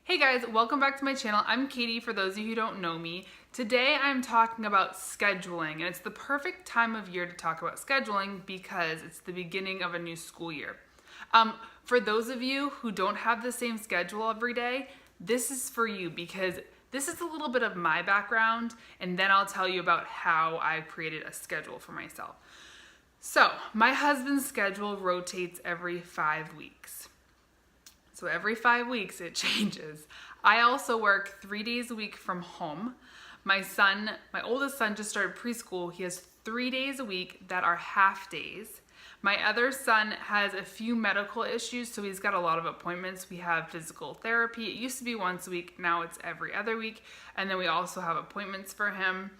Hey guys, welcome back to my channel. I'm Katie, for those of you who don't know me. Today I'm talking about scheduling, and it's the perfect time of year to talk about scheduling because it's the beginning of a new school year. For those of you who don't have the same schedule every day, this is for you because this is a little bit of my background, and then I'll tell you about how I created a schedule for myself. So, my husband's schedule rotates every 5 weeks. So every 5 weeks it changes. I also work 3 days a week from home. My oldest son just started preschool. He has 3 days a week that are half days. My other son has a few medical issues, so he's got a lot of appointments. We have physical therapy. It used to be once a week, now it's every other week. And then we also have appointments for him.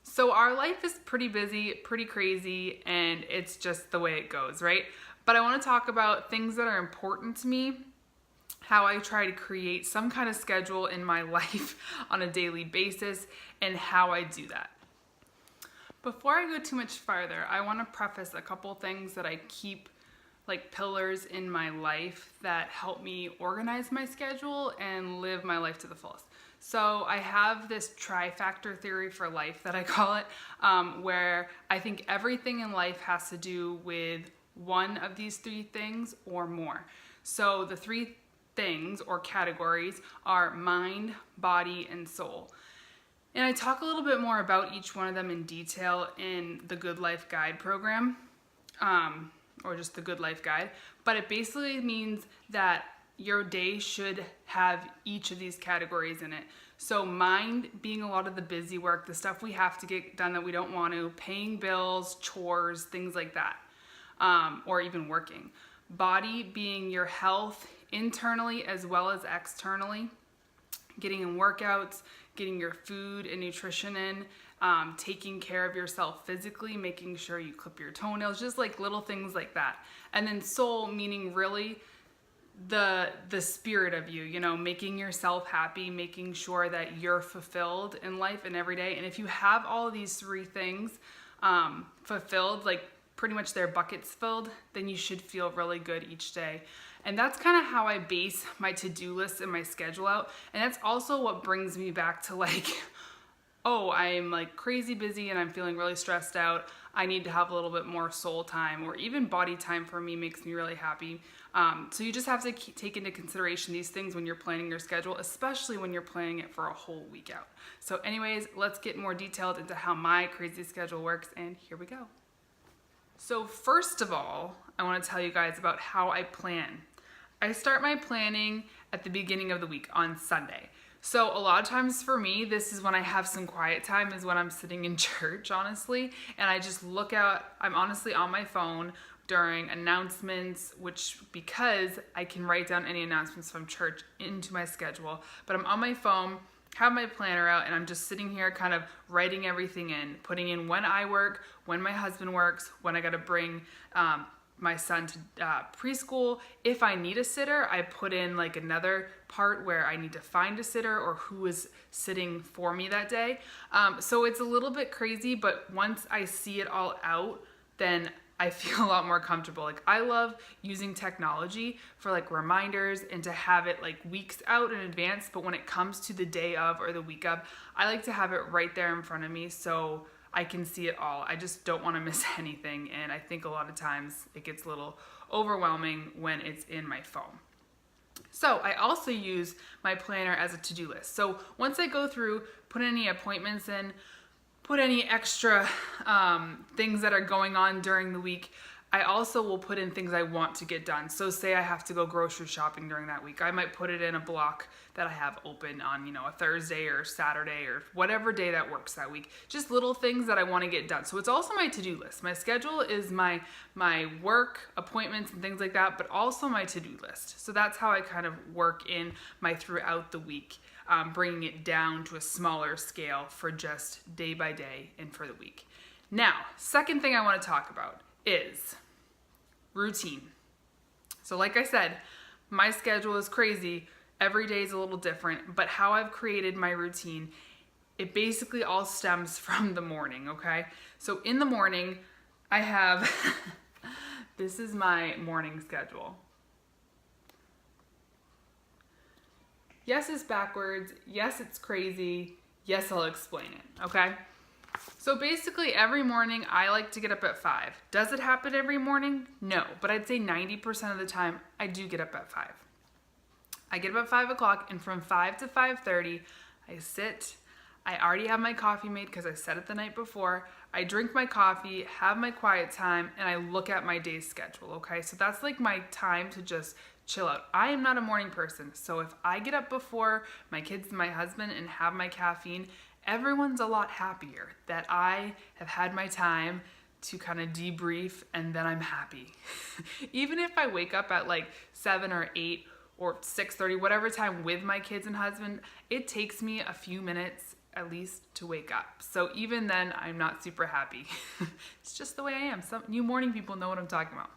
So our life is pretty busy, pretty crazy, and it's just the way it goes, right? But I want to talk about things that are important to me, how I try to create some kind of schedule in my life on a daily basis, and how I do that. Before I go too much farther, I want to preface a couple things that I keep like pillars in my life that help me organize my schedule and live my life to the fullest. So I have this trifactor theory for life that I call it, where I think everything in life has to do with one of these three things or more. So the three things or categories are mind, body, and soul. And I talk a little bit more about each one of them in detail in the Good Life Guide program, or just the Good Life Guide. But it basically means that your day should have each of these categories in it. So mind being a lot of the busy work, the stuff we have to get done that we don't want to, paying bills, chores, things like that, or even working. Body being your health internally as well as externally, getting in workouts, getting your food and nutrition in, taking care of yourself physically, making sure you clip your toenails, just like little things like that. And then soul meaning really the spirit of you, making yourself happy, making sure that you're fulfilled in life and every day. And if you have all of these three things fulfilled, like pretty much their buckets filled, then you should feel really good each day. And that's kind of how I base my to-do list and my schedule out. And that's also what brings me back to like, oh, I'm like crazy busy and I'm feeling really stressed out. I need to have a little bit more soul time, or even body time for me makes me really happy. So you just have to take into consideration these things when you're planning your schedule, especially when you're planning it for a whole week out. So anyways, let's get more detailed into how my crazy schedule works, and here we go. So first of all, I want to tell you guys about how I plan. I start my planning at the beginning of the week on Sunday. So a lot of times for me, this is when I have some quiet time, is when I'm sitting in church, honestly, and I just look out. I'm honestly on my phone during announcements, which because I can write down any announcements from church into my schedule, but I'm on my phone, have my planner out, and I'm just sitting here kind of writing everything in, putting in when I work, when my husband works, when I got to bring my son to preschool. If I need a sitter, I put in like another part where I need to find a sitter or who is sitting for me that day. So it's a little bit crazy, but once I see it all out, then I feel a lot more comfortable. Like I love using technology for like reminders and to have it like weeks out in advance. But when it comes to the day of or the week of, I like to have it right there in front of me so I can see it all. I just don't want to miss anything. And I think a lot of times it gets a little overwhelming when it's in my phone. So I also use my planner as a to-do list. So once I go through, put any appointments in, put any extra things that are going on during the week, I also will put in things I want to get done. So say I have to go grocery shopping during that week, I might put it in a block that I have open on, a Thursday or Saturday or whatever day that works that week. Just little things that I want to get done. So it's also my to-do list. My schedule is my work, appointments, and things like that, but also my to-do list. So that's how I kind of work in my throughout the week, bringing it down to a smaller scale for just day by day and for the week. Now, second thing I want to talk about is routine. So like I said, my schedule is crazy. Every day is a little different, but how I've created my routine, it basically all stems from the morning, okay? So in the morning, I have, this is my morning schedule. Yes, it's backwards. Yes, it's crazy. Yes, I'll explain it, okay? So basically every morning I like to get up at 5. Does it happen every morning? No, but I'd say 90% of the time I do get up at 5. I get up at 5 o'clock, and from 5 to 5:30, I sit. I already have my coffee made because I set it the night before. I drink my coffee, have my quiet time, and I look at my day's schedule, okay? So that's like my time to just chill out. I am not a morning person, so if I get up before my kids and my husband and have my caffeine, everyone's a lot happier that I have had my time to kind of debrief, and then I'm happy. Even if I wake up at like 7 or 8 or 6:30, whatever time with my kids and husband, it takes me a few minutes at least to wake up. So even then, I'm not super happy. It's just the way I am. Some you morning people know what I'm talking about.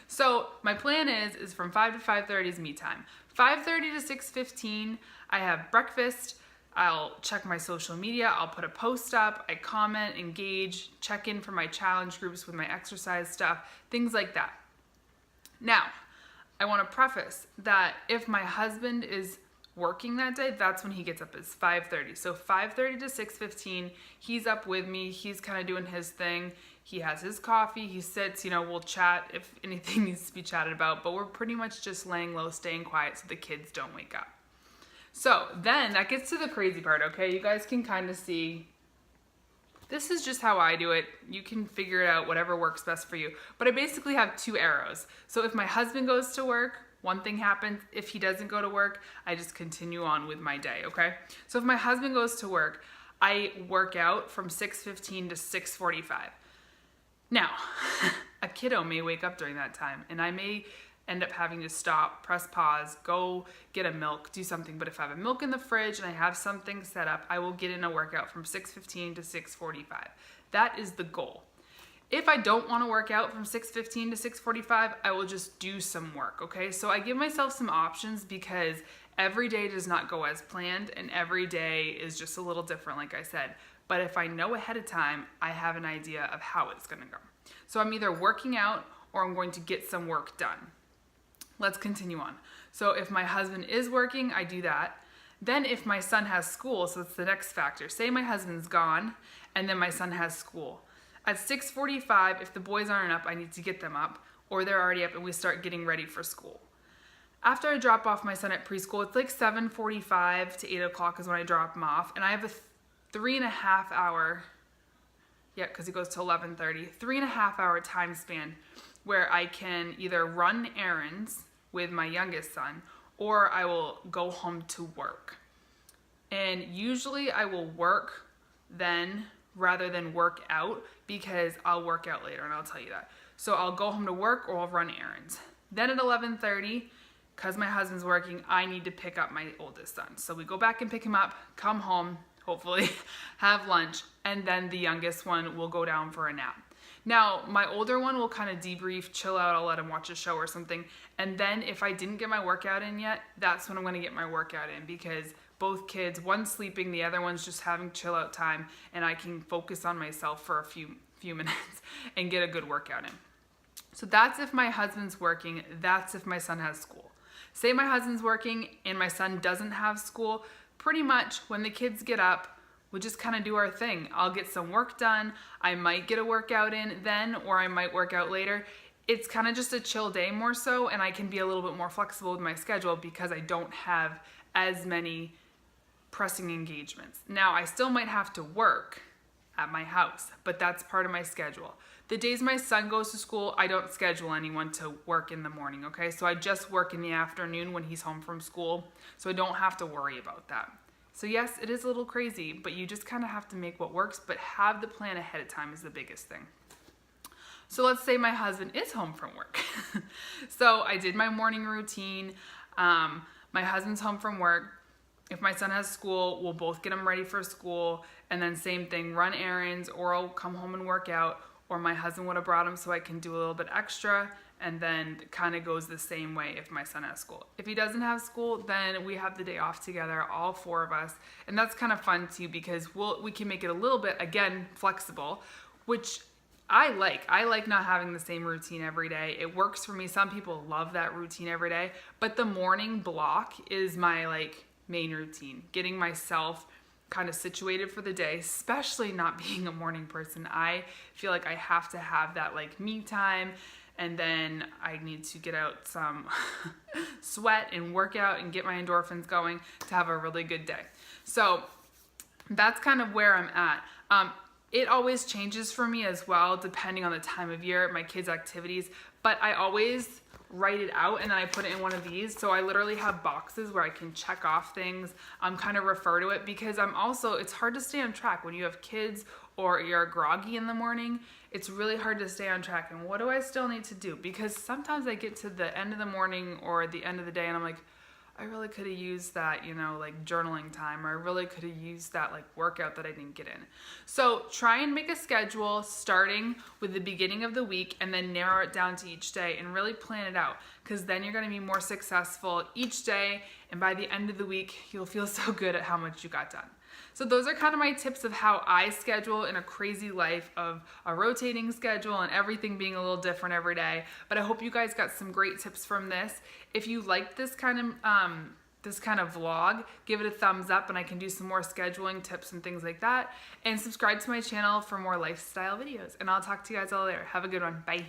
So my plan is from 5 to 5:30 is me time. 5:30 to 6:15, I have breakfast. I'll check my social media. I'll put a post up. I comment, engage, check in for my challenge groups with my exercise stuff, things like that. Now, I want to preface that if my husband is working that day, that's when he gets up, is 5:30. So 5:30 to 6:15, he's up with me. He's kind of doing his thing. He has his coffee. He sits, we'll chat if anything needs to be chatted about, but we're pretty much just laying low, staying quiet so the kids don't wake up. So then that gets to the crazy part, okay? You guys can kind of see, this is just how I do it. You can figure it out, whatever works best for you. But I basically have 2 arrows. So if my husband goes to work, one thing happens. If he doesn't go to work, I just continue on with my day, okay? So if my husband goes to work, I work out from 6:15 to 6:45. Now, a kiddo may wake up during that time, and I may end up having to stop, press pause, go get a milk, do something. But if I have a milk in the fridge and I have something set up, I will get in a workout from 6:15 to 6:45. That is the goal. If I don't want to work out from 6:15 to 6:45, I will just do some work, okay? So I give myself some options because every day does not go as planned, and every day is just a little different, like I said. But if I know ahead of time, I have an idea of how it's going to go. So I'm either working out or I'm going to get some work done. Let's continue on. So if my husband is working, I do that. Then if my son has school, so it's the next factor. Say my husband's gone and then my son has school. At 6:45, if the boys aren't up, I need to get them up, or they're already up and we start getting ready for school. After I drop off my son at preschool, it's like 7:45 to 8 o'clock is when I drop him off, and I have a 3.5 hour, because he goes to 11:30, 3.5 hour time span where I can either run errands with my youngest son or I will go home to work. And usually I will work then rather than work out, because I'll work out later and I'll tell you that. So I'll go home to work or I'll run errands. Then at 11:30, because my husband's working, I need to pick up my oldest son. So we go back and pick him up, come home, hopefully have lunch, and then the youngest one will go down for a nap. Now, my older one will kind of debrief, chill out, I'll let him watch a show or something. And then if I didn't get my workout in yet, that's when I'm gonna get my workout in, because both kids, one's sleeping, the other one's just having chill out time, and I can focus on myself for a few minutes and get a good workout in. So that's if my husband's working, that's if my son has school. Say my husband's working and my son doesn't have school, pretty much when the kids get up, we'll just kind of do our thing. I'll get some work done. I might get a workout in then, or I might work out later. It's kind of just a chill day more so, and I can be a little bit more flexible with my schedule because I don't have as many pressing engagements. Now, I still might have to work at my house, but that's part of my schedule. The days my son goes to school, I don't schedule anyone to work in the morning, okay? So I just work in the afternoon when he's home from school, so I don't have to worry about that. So yes, it is a little crazy, but you just kind of have to make what works, but have the plan ahead of time is the biggest thing. So let's say my husband is home from work. So I did my morning routine. My husband's home from work. If my son has school, we'll both get him ready for school, and then same thing, run errands, or I'll come home and work out, or my husband would have brought him so I can do a little bit extra, and then it kind of goes the same way if my son has school. If he doesn't have school, then we have the day off together, all 4 of us, and that's kind of fun too, because we can make it a little bit, again, flexible, which I like. I like not having the same routine every day. It works for me. Some people love that routine every day, but the morning block is my main routine, getting myself kind of situated for the day, especially not being a morning person. I feel like I have to have that like me time, and then I need to get out some sweat and work out and get my endorphins going to have a really good day. So that's kind of where I'm at. It always changes for me as well, depending on the time of year, my kids' activities, but I always write it out and then I put it in one of these. So I literally have boxes where I can check off things, kind of refer to it, because it's hard to stay on track when you have kids or you're groggy in the morning. It's really hard to stay on track. And what do I still need to do? Because sometimes I get to the end of the morning or the end of the day and I'm like, I really could have used that, like journaling time, or I really could have used that like workout that I didn't get in. So try and make a schedule starting with the beginning of the week and then narrow it down to each day and really plan it out, because then you're going to be more successful each day. And by the end of the week, you'll feel so good at how much you got done. So those are kind of my tips of how I schedule in a crazy life of a rotating schedule and everything being a little different every day. But I hope you guys got some great tips from this. If you liked this kind of vlog, give it a thumbs up and I can do some more scheduling tips and things like that. And subscribe to my channel for more lifestyle videos. And I'll talk to you guys all later. Have a good one. Bye.